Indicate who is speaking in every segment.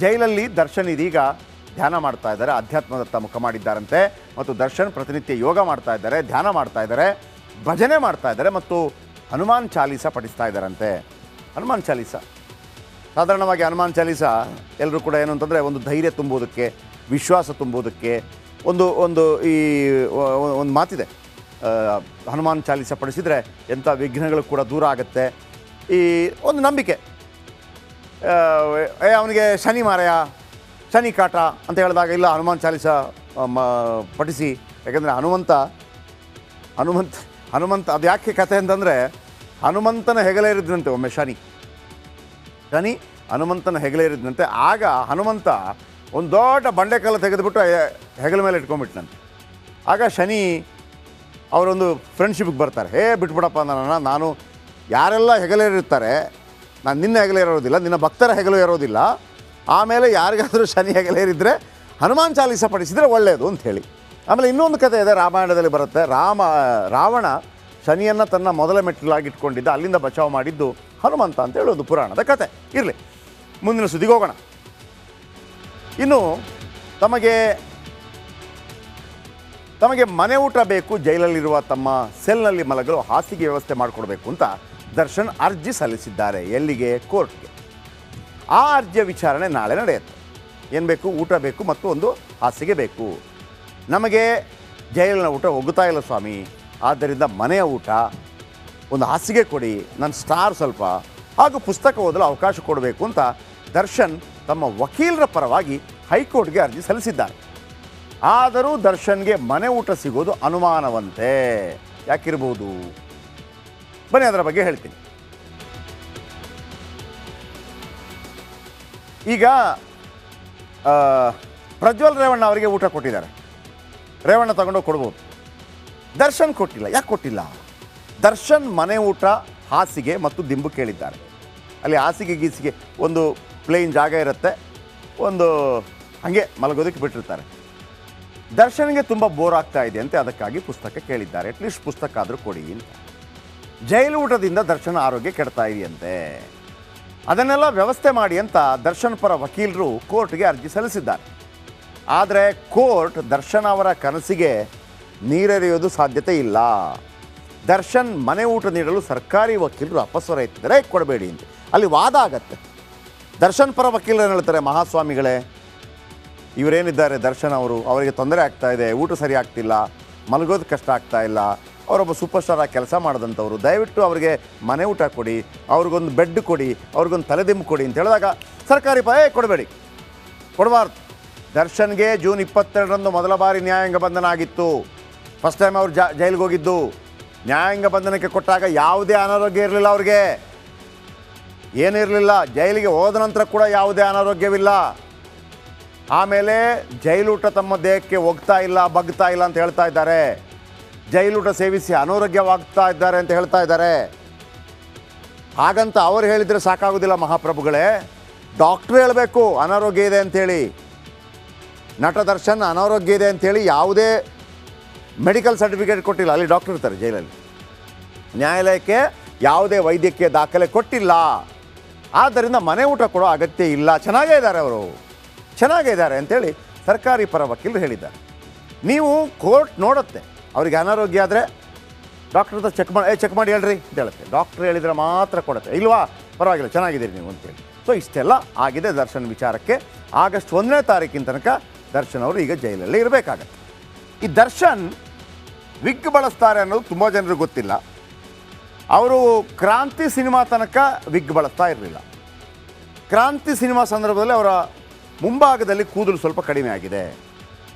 Speaker 1: ಜೈಲಲ್ಲಿ ದರ್ಶನ್ ಇದೀಗ ಧ್ಯಾನ ಮಾಡ್ತಾ ಇದ್ದಾರೆ, ಅಧ್ಯಾತ್ಮದತ್ತ ಮುಖ ಮಾಡಿದ್ದಾರಂತೆ. ಮತ್ತು ದರ್ಶನ್ ಪ್ರತಿನಿತ್ಯ ಯೋಗ ಮಾಡ್ತಾ ಇದ್ದಾರೆ, ಧ್ಯಾನ ಮಾಡ್ತಾ ಇದ್ದಾರೆ, ಭಜನೆ ಮಾಡ್ತಾ ಇದ್ದಾರೆ ಮತ್ತು ಹನುಮಾನ್ ಚಾಲೀಸ ಪಠಿಸ್ತಾ ಇದ್ದಾರಂತೆ. ಹನುಮಾನ್ ಚಾಲೀಸ ಸಾಧಾರಣವಾಗಿ ಹನುಮಾನ್ ಚಾಲೀಸ ಎಲ್ಲರೂ ಕೂಡ ಏನು ಅಂತಂದರೆ ಒಂದು ಧೈರ್ಯ ತುಂಬೋದಕ್ಕೆ, ವಿಶ್ವಾಸ ತುಂಬೋದಕ್ಕೆ ಒಂದು ಒಂದು ಮಾತಿದೆ. ಹನುಮಾನ್ ಚಾಲೀಸ ಪಡಿಸಿದರೆ ಎಂಥ ವಿಘ್ನಗಳು ಕೂಡ ದೂರ ಆಗುತ್ತೆ, ಈ ಒಂದು ನಂಬಿಕೆ. ಅವನಿಗೆ ಶನಿ ಮಾರಾಯ, ಶನಿ ಕಾಟ ಅಂತ ಹೇಳಿದಾಗ ಇಲ್ಲ ಹನುಮಾನ್ ಚಾಲೀಸ ಪಠಿಸಿ. ಯಾಕೆಂದರೆ ಹನುಮಂತ ಅದು ಯಾಕೆ ಕಥೆ ಅಂತಂದರೆ, ಹನುಮಂತನ ಹೆಗಲೇರಿದ್ದಂತೆ ಒಮ್ಮೆ ಶನಿ ಹನುಮಂತನ ಹೆಗಲೇರಿದ್ದಂತೆ. ಆಗ ಹನುಮಂತ ಒಂದು ದೊಡ್ಡ ಬಂಡೆಕಲ್ಲು ತೆಗೆದುಬಿಟ್ಟು ಹೆಗಲ ಮೇಲೆ ಇಟ್ಕೊಂಡ್ಬಿಟ್ನಂತೆ. ಆಗ ಶನಿ ಅವರೊಂದು ಫ್ರೆಂಡ್ಶಿಪ್ಗೆ ಬರ್ತಾರೆ. ಬಿಟ್ಬಿಡಪ್ಪ ನಾನು ಯಾರೆಲ್ಲ ಹೆಗಲೇರಿರ್ತಾರೆ, ನಾನು ನಿನ್ನ ಹೆಗಲೇರೋದಿಲ್ಲ, ನಿನ್ನ ಭಕ್ತರ ಹೆಗಲು ಇರೋದಿಲ್ಲ. ಆಮೇಲೆ ಯಾರಿಗಾದರೂ ಶನಿ ಹೆಗಲೇರಿದ್ದರೆ ಹನುಮಾನ್ ಚಾಲೀಸ ಪಡಿಸಿದರೆ ಒಳ್ಳೆಯದು ಅಂಥೇಳಿ. ಆಮೇಲೆ ಇನ್ನೊಂದು ಕಥೆ ಇದೆ, ರಾಮಾಯಣದಲ್ಲಿ ಬರುತ್ತೆ. ರಾವಣ ಶನಿಯನ್ನು ತನ್ನ ಮೊದಲ ಮೆಟ್ಟಿಲಾಗಿಟ್ಕೊಂಡಿದ್ದ, ಅಲ್ಲಿಂದ ಬಚಾವ್ ಮಾಡಿದ್ದು ಹನುಮಂತ ಅಂತ ಹೇಳೋದು ಪುರಾಣದ ಕಥೆ. ಇರಲಿ, ಮುಂದಿನ ಸುದ್ದಿಗೆ ಹೋಗೋಣ. ಇನ್ನು ತಮಗೆ ಮನೆ ಊಟ ಬೇಕು, ಜೈಲಲ್ಲಿರುವ ತಮ್ಮ ಸೆಲ್ನಲ್ಲಿ ಮಲಗಲು ಹಾಸಿಗೆ ವ್ಯವಸ್ಥೆ ಮಾಡಿಕೊಡ್ಬೇಕು ಅಂತ ದರ್ಶನ್ ಅರ್ಜಿ ಸಲ್ಲಿಸಿದ್ದಾರೆ. ಎಲ್ಲಿಗೆ? ಕೋರ್ಟ್ಗೆ. ಆ ಅರ್ಜಿಯ ವಿಚಾರಣೆ ನಾಳೆ ನಡೆಯುತ್ತೆ. ಏನು ಬೇಕು? ಊಟ ಬೇಕು ಮತ್ತು ಒಂದು ಹಾಸಿಗೆ ಬೇಕು. ನಮಗೆ ಜೈಲಿನ ಊಟ ಒಗ್ಗುತ್ತಾ ಇಲ್ಲ ಸ್ವಾಮಿ, ಆದ್ದರಿಂದ ಮನೆಯ ಊಟ, ಒಂದು ಹಾಸಿಗೆ ಕೊಡಿ, ನನ್ನ ಸ್ಟಾರ್ ಸ್ವಲ್ಪ, ಹಾಗೂ ಪುಸ್ತಕ ಓದಲು ಅವಕಾಶ ಕೊಡಬೇಕು ಅಂತ ದರ್ಶನ್ ತಮ್ಮ ವಕೀಲರ ಪರವಾಗಿ ಹೈಕೋರ್ಟ್ಗೆ ಅರ್ಜಿ ಸಲ್ಲಿಸಿದ್ದಾರೆ. ಆದರೂ ದರ್ಶನ್ಗೆ ಮನೆ ಊಟ ಸಿಗೋದು ಅನುಮಾನವಂತೆ. ಯಾಕಿರ್ಬೋದು? ಬನ್ನಿ ಅದರ ಬಗ್ಗೆ ಹೇಳ್ತೀನಿ. ಈಗ ಪ್ರಜ್ವಲ್ ರೇವಣ್ಣ ಅವರಿಗೆ ಊಟ ಕೊಟ್ಟಿದ್ದಾರೆ, ರೇವಣ್ಣ ತಗೊಂಡೋಗಿ ಕೊಡ್ಬೋದು. ದರ್ಶನ್ ಕೊಟ್ಟಿಲ್ಲ. ಯಾಕೆ ಕೊಟ್ಟಿಲ್ಲ? ದರ್ಶನ್ ಮನೆ ಊಟ, ಹಾಸಿಗೆ ಮತ್ತು ದಿಂಬು ಕೇಳಿದ್ದಾರೆ. ಅಲ್ಲಿ ಹಾಸಿಗೆ ಗೀಸಿಗೆ ಒಂದು ಪ್ಲೇನ್ ಜಾಗ ಇರುತ್ತೆ, ಒಂದು ಹಾಗೆ ಮಲಗೋದಕ್ಕೆ ಬಿಟ್ಟಿರ್ತಾರೆ. ದರ್ಶನ್ಗೆ ತುಂಬ ಬೋರ್ ಆಗ್ತಾ ಇದೆ ಅಂತೆ, ಅದಕ್ಕಾಗಿ ಪುಸ್ತಕ ಕೇಳಿದ್ದಾರೆ. ಅಟ್ಲೀಸ್ಟ್ ಪುಸ್ತಕ ಆದರೂ ಕೊಡಿ ಅಂತ. ಜೈಲು ಊಟದಿಂದ ದರ್ಶನ್ ಆರೋಗ್ಯ ಕೆಡ್ತಾ ಇದೆಯಂತೆ, ಅದನ್ನೆಲ್ಲ ವ್ಯವಸ್ಥೆ ಮಾಡಿ ಅಂತ ದರ್ಶನ್ ಪರ ವಕೀಲರು ಕೋರ್ಟ್ಗೆ ಅರ್ಜಿ ಸಲ್ಲಿಸಿದ್ದಾರೆ. ಆದರೆ ಕೋರ್ಟ್ ದರ್ಶನ್ ಅವರ ಕನಸಿಗೆ ನೀರೆರೆಯೋದು ಸಾಧ್ಯತೆ ಇಲ್ಲ. ದರ್ಶನ್ ಮನೆ ಊಟ ನೀಡಲು ಸರ್ಕಾರಿ ವಕೀಲರು ಅಪಸ್ವರ ಎತ್ತಿದರೆ ಕೊಡಬೇಡಿ ಅಂತ ಅಲ್ಲಿ ವಾದ ಆಗತ್ತೆ. ದರ್ಶನ್ ಪರ ವಕೀಲರು ಏನು ಹೇಳ್ತಾರೆ? ಮಹಾಸ್ವಾಮಿಗಳೇ, ಇವರೇನಿದ್ದಾರೆ ದರ್ಶನ್ ಅವರಿಗೆ ತೊಂದರೆ ಆಗ್ತಾ ಇದೆ, ಊಟ ಸರಿ ಆಗ್ತಿಲ್ಲ, ಮಲಗೋದು ಕಷ್ಟ ಆಗ್ತಾ ಇಲ್ಲ, ಅವರೊಬ್ಬ ಸೂಪರ್ ಸ್ಟಾರ್ ಆಗಿ ಕೆಲಸ ಮಾಡಿದಂಥವ್ರು, ದಯವಿಟ್ಟು ಅವರಿಗೆ ಮನೆ ಊಟ ಕೊಡಿ, ಅವ್ರಿಗೊಂದು ಬೆಡ್ ಕೊಡಿ, ಅವ್ರಿಗೊಂದು ತಲೆದಿಂಬು ಕೊಡಿ ಅಂತ ಹೇಳಿದಾಗ ಸರ್ಕಾರಿ ಕೊಡಬೇಡಿ, ಕೊಡಬಾರ್ದು. ದರ್ಶನ್ಗೆ ಜೂನ್ 22ರಂದು ಮೊದಲ ಬಾರಿ ನ್ಯಾಯಾಂಗ ಬಂಧನ ಆಗಿತ್ತು. ಫಸ್ಟ್ ಟೈಮ್ ಅವ್ರು ಜೈಲಿಗೆ ಹೋಗಿದ್ದು. ನ್ಯಾಯಾಂಗ ಬಂಧನಕ್ಕೆ ಕೊಟ್ಟಾಗ ಯಾವುದೇ ಅನಾರೋಗ್ಯ ಇರಲಿಲ್ಲ, ಅವ್ರಿಗೆ ಏನಿರಲಿಲ್ಲ. ಜೈಲಿಗೆ ಹೋದ ನಂತರ ಕೂಡ ಯಾವುದೇ ಅನಾರೋಗ್ಯವಿಲ್ಲ. ಆಮೇಲೆ ಜೈಲೂಟ ತಮ್ಮ ದೇಹಕ್ಕೆ ಹೋಗ್ತಾ ಇಲ್ಲ, ಬಗ್ತಾ ಇಲ್ಲ ಅಂತ ಹೇಳ್ತಾ ಇದ್ದಾರೆ. ಜೈಲೂಟ ಸೇವಿಸಿ ಅನಾರೋಗ್ಯವಾಗ್ತಾ ಇದ್ದಾರೆ ಅಂತ ಹೇಳ್ತಾ ಇದ್ದಾರೆ. ಹಾಗಂತ ಅವ್ರು ಹೇಳಿದರೆ ಸಾಕಾಗೋದಿಲ್ಲ ಮಹಾಪ್ರಭುಗಳೇ, ಡಾಕ್ಟ್ರು ಹೇಳಬೇಕು ಅನಾರೋಗ್ಯ ಇದೆ ಅಂಥೇಳಿ. ನಟ ದರ್ಶನ್ ಅನಾರೋಗ್ಯ ಇದೆ ಅಂಥೇಳಿ ಯಾವುದೇ ಮೆಡಿಕಲ್ ಸರ್ಟಿಫಿಕೇಟ್ ಕೊಟ್ಟಿಲ್ಲ. ಅಲ್ಲಿ ಡಾಕ್ಟರ್ ಇರ್ತಾರೆ ಜೈಲಲ್ಲಿ. ನ್ಯಾಯಾಲಯಕ್ಕೆ ಯಾವುದೇ ವೈದ್ಯಕೀಯ ದಾಖಲೆ ಕೊಟ್ಟಿಲ್ಲ. ಆದ್ದರಿಂದ ಮನೆ ಊಟ ಕೊಡೋ ಅಗತ್ಯ ಇಲ್ಲ, ಚೆನ್ನಾಗೇ ಇದ್ದಾರೆ ಅವರು, ಚೆನ್ನಾಗೇ ಇದ್ದಾರೆ ಅಂಥೇಳಿ ಸರ್ಕಾರಿ ಪರ ವಕೀಲರು ಹೇಳಿದ್ದಾರೆ. ನೀವು ಕೋರ್ಟ್ ನೋಡುತ್ತೆ, ಅವರಿಗೆ ಅನಾರೋಗ್ಯ ಆದರೆ ಡಾಕ್ಟರ್ ಹತ್ರ ಚೆಕ್ ಮಾಡಿ ಹೇಳ್ರಿ ಅಂತ ಹೇಳುತ್ತೆ. ಡಾಕ್ಟ್ರ್ ಹೇಳಿದರೆ ಮಾತ್ರ ಕೊಡುತ್ತೆ, ಇಲ್ವಾ ಪರವಾಗಿಲ್ಲ ಚೆನ್ನಾಗಿದ್ದೀರಿ ನೀವು ಅಂತೇಳಿ. ಸೊ ಇಷ್ಟೆಲ್ಲ ಆಗಿದೆ ದರ್ಶನ್ ವಿಚಾರಕ್ಕೆ. ಆಗಸ್ಟ್ 1ನೇ ತಾರೀಕಿನ ತನಕ ದರ್ಶನ್ ಅವರು ಈಗ ಜೈಲಲ್ಲಿ ಇರಬೇಕಾಗತ್ತೆ. ಈ ದರ್ಶನ್ ವಿಗ್ ಬಳಸ್ತಾರೆ ಅನ್ನೋದು ತುಂಬ ಜನರಿಗೆ ಗೊತ್ತಿಲ್ಲ. ಅವರು ಕ್ರಾಂತಿ ಸಿನಿಮಾ ತನಕ ವಿಗ್ ಬಳಸ್ತಾ ಇರಲಿಲ್ಲ. ಕ್ರಾಂತಿ ಸಿನಿಮಾ ಸಂದರ್ಭದಲ್ಲಿ ಅವರ ಮುಂಭಾಗದಲ್ಲಿ ಕೂದಲು ಸ್ವಲ್ಪ ಕಡಿಮೆ ಆಗಿದೆ,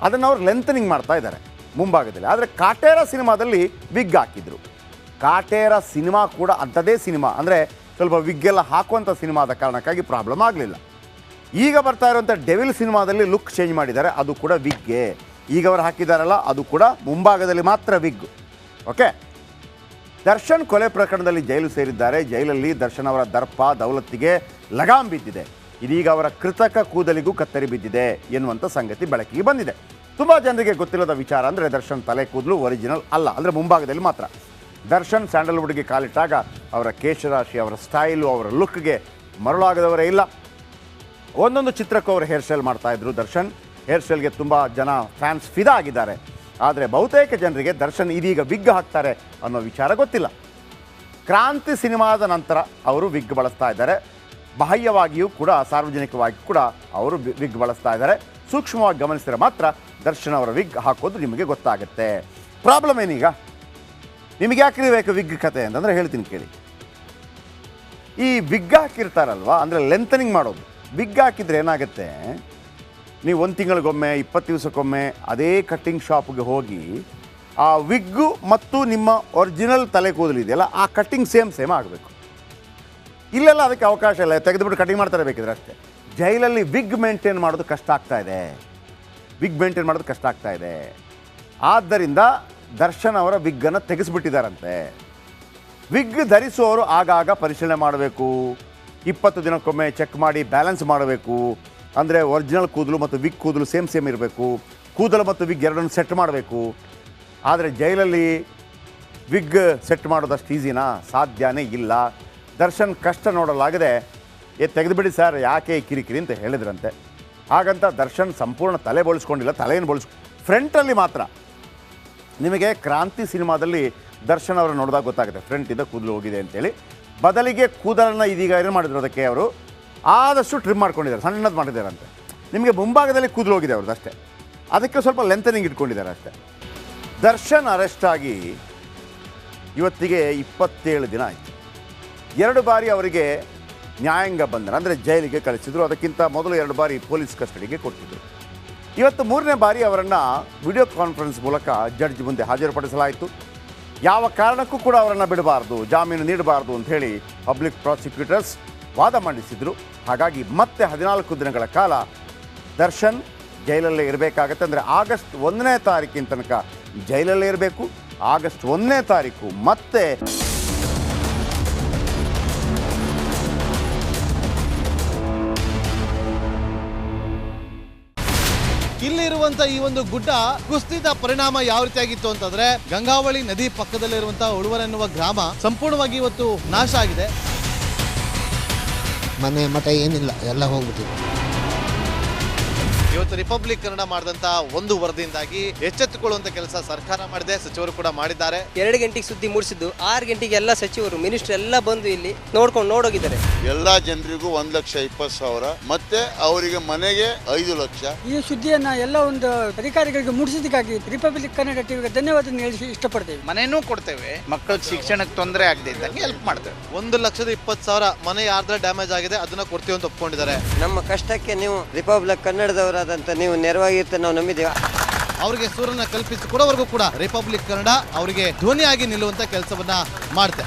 Speaker 1: ಅದನ್ನು ಅವರು ಲೆಂಥನಿಂಗ್ ಮಾಡ್ತಾ ಇದ್ದಾರೆ ಮುಂಭಾಗದಲ್ಲಿ. ಆದರೆ ಕಾಟೇರ ಸಿನಿಮಾದಲ್ಲಿ ವಿಗ್ ಹಾಕಿದ್ರು. ಕಾಟೇರ ಸಿನಿಮಾ ಕೂಡ ಅಂಥದ್ದೇ ಸಿನಿಮಾ, ಅಂದರೆ ಸ್ವಲ್ಪ ವಿಗ್ಗೆಲ್ಲ ಹಾಕುವಂಥ ಸಿನಿಮಾದ ಕಾರಣಕ್ಕಾಗಿ ಪ್ರಾಬ್ಲಮ್ ಆಗಲಿಲ್ಲ. ಈಗ ಬರ್ತಾ ಇರುವಂಥ ಡೆವಿಲ್ ಸಿನಿಮಾದಲ್ಲಿ ಲುಕ್ ಚೇಂಜ್ ಮಾಡಿದ್ದಾರೆ, ಅದು ಕೂಡ ವಿಗ್ಗೆ. ಈಗ ಅವರು ಹಾಕಿದ್ದಾರಲ್ಲ ಅದು ಕೂಡ ಮುಂಭಾಗದಲ್ಲಿ ಮಾತ್ರ ವಿಗ್. ಓಕೆ. ದರ್ಶನ್ ಕೊಲೆ ಪ್ರಕರಣದಲ್ಲಿ ಜೈಲು ಸೇರಿದ್ದಾರೆ. ಜೈಲಲ್ಲಿ ದರ್ಶನ್ ಅವರ ದರ್ಪ ದೌಲತ್ತಿಗೆ ಲಗಾಮ್ ಬಿದ್ದಿದೆ. ಇದೀಗ ಅವರ ಕೃತಕ ಕೂದಲಿಗೂ ಕತ್ತರಿ ಬಿದ್ದಿದೆ ಎನ್ನುವಂಥ ಸಂಗತಿ ಬೆಳಕಿಗೆ ಬಂದಿದೆ. ತುಂಬ ಜನರಿಗೆ ಗೊತ್ತಿಲ್ಲದ ವಿಚಾರ ಅಂದರೆ ದರ್ಶನ್ ತಲೆ ಕೂದಲು ಒರಿಜಿನಲ್ ಅಲ್ಲ, ಅಂದರೆ ಮುಂಭಾಗದಲ್ಲಿ ಮಾತ್ರ. ದರ್ಶನ್ ಸ್ಯಾಂಡಲ್ವುಡ್ಗೆ ಕಾಲಿಟ್ಟಾಗ ಅವರ ಕೇಶರಾಶಿ, ಅವರ ಸ್ಟೈಲು, ಅವರ ಲುಕ್ಗೆ ಮರಳಾಗದವರೇ ಇಲ್ಲ. ಒಂದೊಂದು ಚಿತ್ರಕ್ಕೂ ಅವರು ಹೇರ್ ಸ್ಟೈಲ್ ಮಾಡ್ತಾಯಿದ್ರು. ದರ್ಶನ್ ಹೇರ್ ಸ್ಟೈಲ್ಗೆ ತುಂಬ ಜನ ಫ್ಯಾನ್ಸ್ ಫಿದಾ ಆಗಿದ್ದಾರೆ. ಆದರೆ ಬಹುತೇಕ ಜನರಿಗೆ ದರ್ಶನ್ ಇದೀಗ ವಿಗ್ ಹಾಕ್ತಾರೆ ಅನ್ನೋ ವಿಚಾರ ಗೊತ್ತಿಲ್ಲ. ಕ್ರಾಂತಿ ಸಿನಿಮಾದ ನಂತರ ಅವರು ವಿಗ್ ಬಳಸ್ತಾ ಇದ್ದಾರೆ. ಬಾಹ್ಯವಾಗಿಯೂ ಕೂಡ ಸಾರ್ವಜನಿಕವಾಗಿ ಕೂಡ ಅವರು ವಿಗ್ ಬಳಸ್ತಾ ಇದ್ದಾರೆ. ಸೂಕ್ಷ್ಮವಾಗಿ ಗಮನಿಸಿದರೆ ಮಾತ್ರ ದರ್ಶನ್ ಅವರ ವಿಗ್ ಹಾಕೋದು ನಿಮಗೆ ಗೊತ್ತಾಗುತ್ತೆ. ಪ್ರಾಬ್ಲಮ್ ಏನೀಗ, ನಿಮಗೆ ಯಾಕೆ ಬೇಕು ವಿಗ್ ಕತೆ ಅಂತಂದರೆ ಹೇಳ್ತೀನಿ ಕೇಳಿ. ಈ ವಿಗ್ ಹಾಕಿರ್ತಾರಲ್ವ, ಅಂದರೆ ಲೆಂಥನಿಂಗ್ ಮಾಡೋದು. ವಿಗ್ ಹಾಕಿದರೆ ಏನಾಗುತ್ತೆ, ನೀವು 1 ತಿಂಗಳಿಗೊಮ್ಮೆ 20 ದಿವಸಕ್ಕೊಮ್ಮೆ ಅದೇ ಕಟ್ಟಿಂಗ್ ಶಾಪ್ಗೆ ಹೋಗಿ ಆ ವಿಗ್ಗು ಮತ್ತು ನಿಮ್ಮ ಒರಿಜಿನಲ್ ತಲೆ ಕೂದಲಿದೆಯಲ್ಲ ಆ ಕಟ್ಟಿಂಗ್ ಸೇಮ್ ಆಗಬೇಕು. ಇಲ್ಲೆಲ್ಲ ಅದಕ್ಕೆ ಅವಕಾಶ ಇಲ್ಲ, ತೆಗೆದುಬಿಟ್ಟು ಕಟಿಂಗ್ ಮಾಡ್ತಾರೆ ಬೇಕಿದ್ರೆ ಅಷ್ಟೇ. ಜೈಲಲ್ಲಿ ವಿಗ್ ಮೇಂಟೈನ್ ಮಾಡೋದು ಕಷ್ಟ ಆಗ್ತಾ ಇದೆ. ಆದ್ದರಿಂದ ದರ್ಶನ್ ಅವರ ವಿಗ್ಗನ್ನು ತೆಗೆಸಿಬಿಟ್ಟಿದ್ದಾರಂತೆ. ವಿಗ್ ಧರಿಸುವವರು ಆಗಾಗ ಪರಿಶೀಲನೆ ಮಾಡಬೇಕು. 20 ದಿನಕ್ಕೊಮ್ಮೆ ಚೆಕ್ ಮಾಡಿ ಬ್ಯಾಲೆನ್ಸ್ ಮಾಡಬೇಕು. ಅಂದರೆ ಒರಿಜಿನಲ್ ಕೂದಲು ಮತ್ತು ವಿಗ್ ಕೂದಲು ಸೇಮ್ ಇರಬೇಕು. ಕೂದಲು ಮತ್ತು ವಿಗ್ ಎರಡನ್ನು ಸೆಟ್ ಮಾಡಬೇಕು. ಆದರೆ ಜೈಲಲ್ಲಿ ವಿಗ್ ಸೆಟ್ ಮಾಡೋದಷ್ಟು ಈಸಿನಾ? ಸಾಧ್ಯನೇ ಇಲ್ಲ. ದರ್ಶನ್ ಕಷ್ಟ ನೋಡಲಾಗದೆ ತೆಗೆದುಬಿಡಿ ಸರ್, ಯಾಕೆ ಕಿರಿಕಿರಿ ಅಂತ ಹೇಳಿದ್ರಂತೆ. ಹಾಗಂತ ದರ್ಶನ್ ಸಂಪೂರ್ಣ ತಲೆ ಬೋಳಿಸ್ಕೊಂಡಿಲ್ಲ, ತಲೆಯನ್ನು ಫ್ರಂಟಲ್ಲಿ ಮಾತ್ರ. ನಿಮಗೆ ಕ್ರಾಂತಿ ಸಿನಿಮಾದಲ್ಲಿ ದರ್ಶನ್ ಅವರು ನೋಡಿದಾಗ ಗೊತ್ತಾಗುತ್ತೆ ಫ್ರಂಟಿಂದ ಕೂದಲು ಹೋಗಿದೆ ಅಂತೇಳಿ. ಬದಲಿಗೆ ಕೂದಲನ್ನು ಇದೀಗ ಏನು ಮಾಡಿದ್ರು, ಅದಕ್ಕೆ ಅವರು ಆದಷ್ಟು ಟ್ರಿಮ್ ಮಾಡ್ಕೊಂಡಿದ್ದಾರೆ, ಸಣ್ಣದು ಮಾಡಿದ್ದಾರಂತೆ. ನಿಮಗೆ ಮುಂಭಾಗದಲ್ಲಿ ಕೂದಲು ಹೋಗಿದೆ ಅವ್ರದ್ದು ಅಷ್ಟೇ, ಅದಕ್ಕೆ ಸ್ವಲ್ಪ ಲೆಂಥನಿಂಗ್ ಇಟ್ಕೊಂಡಿದ್ದಾರೆ ಅಷ್ಟೇ. ದರ್ಶನ್ ಅರೆಸ್ಟ್ ಆಗಿ ಇವತ್ತಿಗೆ 27 ದಿನ ಆಯಿತು. 2 ಬಾರಿ ಅವರಿಗೆ ನ್ಯಾಯಾಂಗ ಬಂಧನ ಅಂದರೆ ಜೈಲಿಗೆ ಕಳಿಸಿದ್ರು. ಅದಕ್ಕಿಂತ ಮೊದಲು 2 ಬಾರಿ ಪೊಲೀಸ್ ಕಸ್ಟಡಿಗೆ ಕೊಟ್ಟಿದ್ದರು. ಇವತ್ತು 3ನೇ ಬಾರಿ ಅವರನ್ನು ವಿಡಿಯೋ ಕಾನ್ಫರೆನ್ಸ್ ಮೂಲಕ ಜಡ್ಜ್ ಮುಂದೆ ಹಾಜರುಪಡಿಸಲಾಯಿತು. ಯಾವ ಕಾರಣಕ್ಕೂ ಕೂಡ ಅವರನ್ನು ಬಿಡಬಾರ್ದು, ಜಾಮೀನು ನೀಡಬಾರ್ದು ಅಂಥೇಳಿ ಪಬ್ಲಿಕ್ ಪ್ರಾಸಿಕ್ಯೂಟರ್ಸ್ ವಾದ ಮಂಡಿಸಿದರು. ಹಾಗಾಗಿ ಮತ್ತೆ 14 ದಿನಗಳ ಕಾಲ ದರ್ಶನ್ ಜೈಲಲ್ಲೇ ಇರಬೇಕಾಗತ್ತೆ. ಅಂದರೆ ಆಗಸ್ಟ್ 1ನೇ ತಾರೀಕಿನ ತನಕ ಜೈಲಲ್ಲೇ ಇರಬೇಕು. ಆಗಸ್ಟ್ 1ನೇ ತಾರೀಕು ಮತ್ತೆ
Speaker 2: ಇಲ್ಲಿರುವಂತ ಈ ಒಂದು ಗುಡ್ಡ ಕುಸಿದ ಪರಿಣಾಮ ಯಾವ ರೀತಿಯಾಗಿತ್ತು ಅಂತಂದ್ರೆ, ಗಂಗಾವಳಿ ನದಿ ಪಕ್ಕದಲ್ಲಿರುವಂತಹ ಉಳುವರ್ ಎನ್ನುವ ಗ್ರಾಮ ಸಂಪೂರ್ಣವಾಗಿ ಇವತ್ತು ನಾಶ ಆಗಿದೆ.
Speaker 3: ಮನೆ ಮಠ ಏನಿಲ್ಲ, ಎಲ್ಲ ಹೋಗ್ಬಿಟ್ಟಿದೆ.
Speaker 2: ಇವತ್ತು ರಿಪಬ್ಲಿಕ್ ಕನ್ನಡ ಮಾಡಿದಂತ ಒಂದು ವರದಿಯಿಂದಾಗಿ ಎಚ್ಚೆತ್ತುಕೊಳ್ಳುವಂತ ಕೆಲಸ ಸರ್ಕಾರ ಮಾಡಿದೆ, ಸಚಿವರು ಕೂಡ ಮಾಡಿದ್ದಾರೆ.
Speaker 4: 2 ಗಂಟೆಗೆ ಸುದ್ದಿ ಮೂಡಿಸಿದ್ದು 6 ಗಂಟೆಗೆ ಎಲ್ಲ ಸಚಿವರು ಮಿನಿಸ್ಟರ್ ಎಲ್ಲ ಬಂದು ಇಲ್ಲಿ ನೋಡೋಗಿದ್ದಾರೆ.
Speaker 5: ಎಲ್ಲಾ ಜನರಿಗೂ 1,20,000 ಮತ್ತೆ ಅವರಿಗೆ ಮನೆಗೆ 5 ಲಕ್ಷ.
Speaker 6: ಈ ಸುದ್ದಿಯನ್ನ ಎಲ್ಲ ಒಂದು ಅಧಿಕಾರಿಗಳಿಗೆ ಮೂಡಿಸಿದ್ದಕ್ಕಾಗಿ ರಿಪಬ್ಲಿಕ್ ಕನ್ನಡ ಟಿವಿಗೆ ಧನ್ಯವಾದ ಹೇಳಿ ಇಷ್ಟಪಡ್ತೇವೆ.
Speaker 7: ಮನೆನೂ ಕೊಡ್ತೇವೆ, ಮಕ್ಕಳ ಶಿಕ್ಷಣಕ್ಕೆ ತೊಂದರೆ ಆಗದೆ ಇದ್ದಂಗೆ ಹೆಲ್ಪ್ ಮಾಡ್ತೇವೆ.
Speaker 2: 1,20,000 ಮನೆ ಯಾರ್ದ್ರ ಡ್ಯಾಮೇಜ್ ಆಗಿದೆ ಅದನ್ನ ಕೊಡ್ತೀವಿ ಅಂತ ಒಪ್ಕೊಂಡಿದ್ದಾರೆ.
Speaker 4: ನಮ್ಮ ಕಷ್ಟಕ್ಕೆ ನೀವು ರಿಪಬ್ಲಿಕ್ ಕನ್ನಡದವರಾದಂತ ನೀವು ನೆರವಾಗಿರುತ್ತೆ ನಾವು ನಂಬಿದ್ದೇವೆ.
Speaker 2: ಅವರಿಗೆ ಸೂರನ್ನ ಕಲ್ಪಿಸಿ ಕೊಡೋವರೆಗೂ ಕೂಡ ರಿಪಬ್ಲಿಕ್ ಕನ್ನಡ ಅವರಿಗೆ ಧ್ವನಿಯಾಗಿ ನಿಲ್ಲುವಂತ ಕೆಲಸವನ್ನ ಮಾಡುತ್ತೆ.